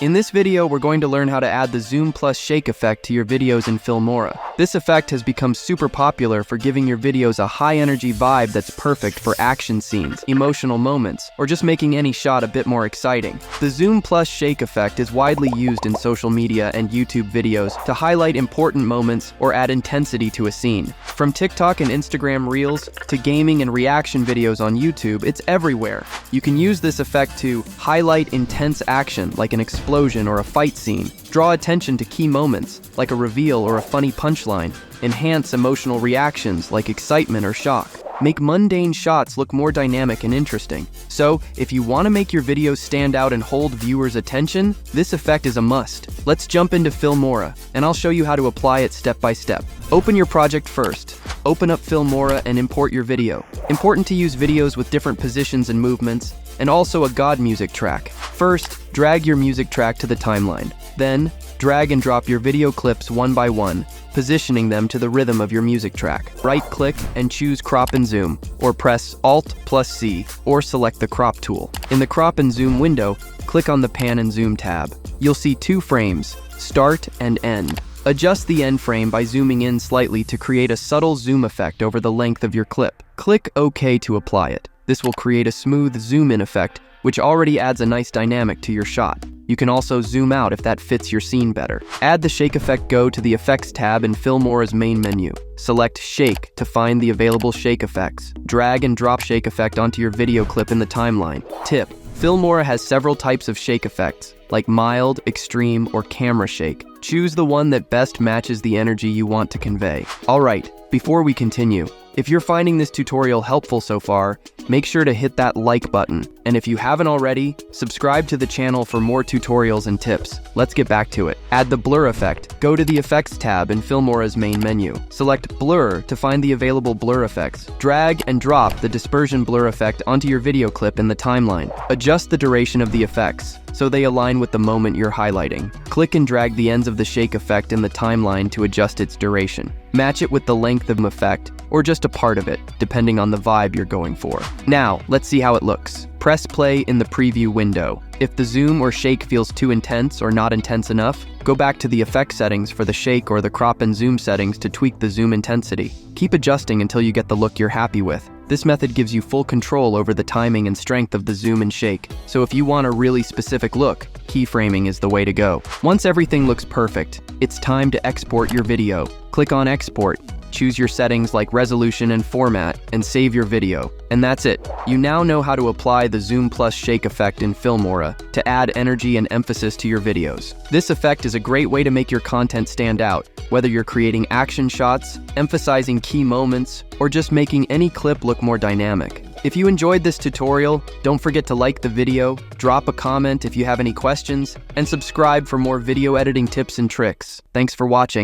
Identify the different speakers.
Speaker 1: In this video, we're going to learn how to add the zoom plus shake effect to your videos in Filmora. This effect has become super popular for giving your videos a high-energy vibe that's perfect for action scenes, emotional moments, or just making any shot a bit more exciting. The zoom plus shake effect is widely used in social media and YouTube videos to highlight important moments or add intensity to a scene. From TikTok and Instagram Reels to gaming and reaction videos on YouTube, it's everywhere. You can use this effect to highlight intense action like an explosion or a fight scene, draw attention to key moments like a reveal or a funny punchline, enhance emotional reactions like excitement or shock, make mundane shots look more dynamic and interesting. So, if you want to make your videos stand out and hold viewers' attention, this effect is a must. Let's jump into Filmora, and I'll show you how to apply it step by step. Open your project first. Open up Filmora and import your video. Important to use videos with different positions and movements, and also a God music track. First, drag your music track to the timeline. Then, drag and drop your video clips one by one, positioning them to the rhythm of your music track. Right-click and choose Crop and Zoom, or press Alt+C, or select the Crop tool. In the Crop and Zoom window, click on the Pan and Zoom tab. You'll see two frames, Start and End. Adjust the end frame by zooming in slightly to create a subtle zoom effect over the length of your clip. Click OK to apply it. This will create a smooth zoom-in effect, which already adds a nice dynamic to your shot. You can also zoom out if that fits your scene better. Add the shake effect. Go to the Effects tab in Filmora's main menu. Select Shake to find the available shake effects. Drag and drop shake effect onto your video clip in the timeline. Tip: Filmora has several types of shake effects, like mild, extreme, or camera shake. Choose the one that best matches the energy you want to convey. Alright, before we continue, if you're finding this tutorial helpful so far, make sure to hit that like button. And if you haven't already, subscribe to the channel for more tutorials and tips. Let's get back to it. Add the blur effect. Go to the Effects tab in Filmora's main menu. Select Blur to find the available blur effects. Drag and drop the dispersion blur effect onto your video clip in the timeline. Adjust the duration of the effects so they align with the moment you're highlighting. Click and drag the ends of the shake effect in the timeline to adjust its duration. Match it with the length of the effect, or just a part of it, depending on the vibe you're going for. Now, let's see how it looks. Press play in the preview window. If the zoom or shake feels too intense or not intense enough, go back to the effect settings for the shake or the crop and zoom settings to tweak the zoom intensity. Keep adjusting until you get the look you're happy with. This method gives you full control over the timing and strength of the zoom and shake, so if you want a really specific look, keyframing is the way to go. Once everything looks perfect, it's time to export your video. Click on Export, choose your settings like resolution and format, and save your video. And that's it. You now know how to apply the zoom plus shake effect in Filmora to add energy and emphasis to your videos. This effect is a great way to make your content stand out, whether you're creating action shots, emphasizing key moments, or just making any clip look more dynamic. If you enjoyed this tutorial, don't forget to like the video, drop a comment if you have any questions, and subscribe for more video editing tips and tricks. Thanks for watching.